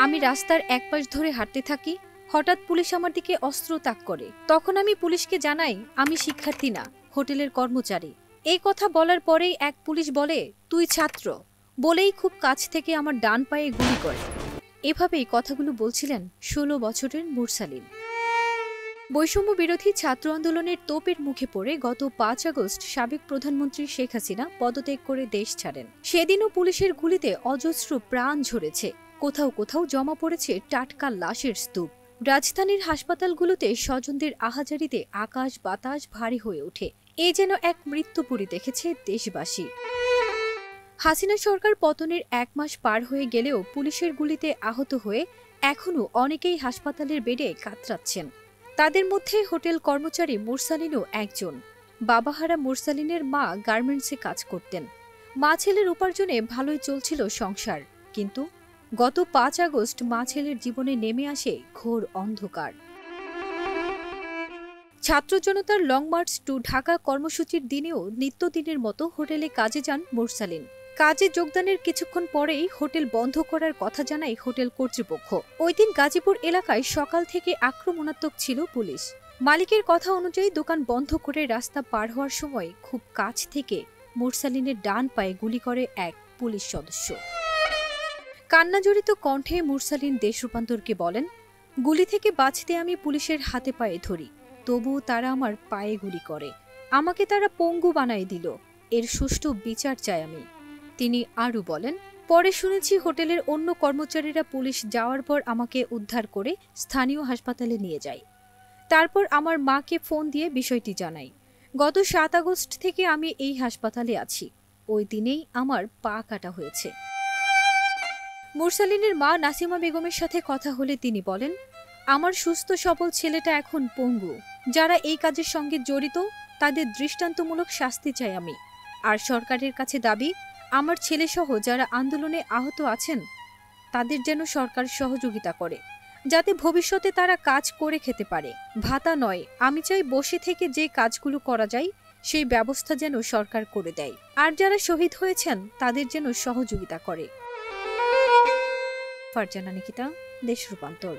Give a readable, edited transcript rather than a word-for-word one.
আমি রাস্তার এক পাশ ধরে হাঁটতে থাকি, হঠাৎ পুলিশ আমার দিকে অস্ত্র তাক করে। তখন আমি পুলিশকে জানাই আমি শিক্ষার্থী না, হোটেলের কর্মচারী। এই কথা বলার পরেই এক পুলিশ বলে তুই ছাত্র, বলেই খুব কাছ থেকে আমার ডান পায়ে গুলি করে। এভাবেই কথাগুলো বলছিলেন 16 বছরের মুরসালিন। বৈষম্য বিরোধী ছাত্র আন্দোলনের তোপের মুখে পড়ে গত 5 আগস্ট সাবেক প্রধানমন্ত্রী শেখ হাসিনা পদত্যাগ করে দেশ ছাড়েন। সেদিনও পুলিশের গুলিতে অজস্র প্রাণ ঝরেছে, কোথাও কোথাও জমা পড়েছে টাটকা লাশের স্তূপ। রাজধানীর হাসপাতালগুলোতে স্বজনদের আহাজারিতে আকাশ বাতাস ভারী হয়ে ওঠে। এ যেন এক মৃত্যুপুরী দেখেছে দেশবাসী। হাসিনা সরকার পতনের 1 মাস পার হয়ে গেলেও পুলিশের গুলিতে আহত হয়ে এখনও অনেকেই হাসপাতালের বেডে কাতরাচ্ছেন। তাদের মধ্যে হোটেল কর্মচারী মুরসালিনও একজন। বাবাহারা মুরসালিনের মা গার্মেন্টসে কাজ করতেন। মা ছেলের উপার্জনে ভালোই চলছিল সংসার, কিন্তু গত 5 আগস্ট মা ছেলের জীবনে নেমে আসে ঘোর অন্ধকার। ছাত্র জনতার লং মার্চ টু ঢাকা কর্মসূচির দিনেও নিত্যদিনের মতো হোটেলে কাজে যান মুরসালিন। কাজে যোগদানের কিছুক্ষণ পরেই হোটেল বন্ধ করার কথা জানায় হোটেল কর্তৃপক্ষ। ওই দিন গাজীপুর এলাকায় সকাল থেকে আক্রমণাত্মক ছিল পুলিশ। মালিকের কথা অনুযায়ী দোকান বন্ধ করে রাস্তা পার হওয়ার সময় খুব কাছ থেকে মুরসালিনের ডান পায়ে গুলি করে এক পুলিশ সদস্য। কান্নাজড়িত কণ্ঠে মুরসালিন দেশ রূপান্তরকে বলেন, গুলি থেকে বাঁচতে আমি পুলিশের হাতে পায়ে ধরি, তবুও তারা আমার পায়ে গুলি করে। আমাকে তারা পঙ্গু বানায় দিল, এর সুষ্ঠু বিচার চাই আমি। তিনি আরও বলেন, পরে শুনেছি হোটেলের অন্য কর্মচারীরা পুলিশ যাওয়ার পর আমাকে উদ্ধার করে স্থানীয় হাসপাতালে নিয়ে যায়। তারপর আমার মাকে ফোন দিয়ে বিষয়টি জানাই। গত 7 আগস্ট থেকে আমি এই হাসপাতালে আছি। ওই দিনেই আমার পা কাটা হয়েছে। মুরসালিনের মা নাসিমা বেগমের সাথে কথা হলে তিনি বলেন, আমার সুস্থ সবল ছেলেটা এখন পঙ্গু। যারা এই কাজের সঙ্গে জড়িত তাদের দৃষ্টান্তমূলক শাস্তি চাই আমি। আর সরকারের কাছে দাবি, আমার ছেলেসহ যারা আন্দোলনে আহত আছেন তাদের যেন সরকার সহযোগিতা করে, যাতে ভবিষ্যতে তারা কাজ করে খেতে পারে। ভাতা নয়, আমি চাই বসে থেকে যে কাজগুলো করা যায় সেই ব্যবস্থা যেন সরকার করে দেয়। আর যারা শহীদ হয়েছেন তাদের যেন সহযোগিতা করে। ফারজানা নিকিতা, দেশ রূপান্তর।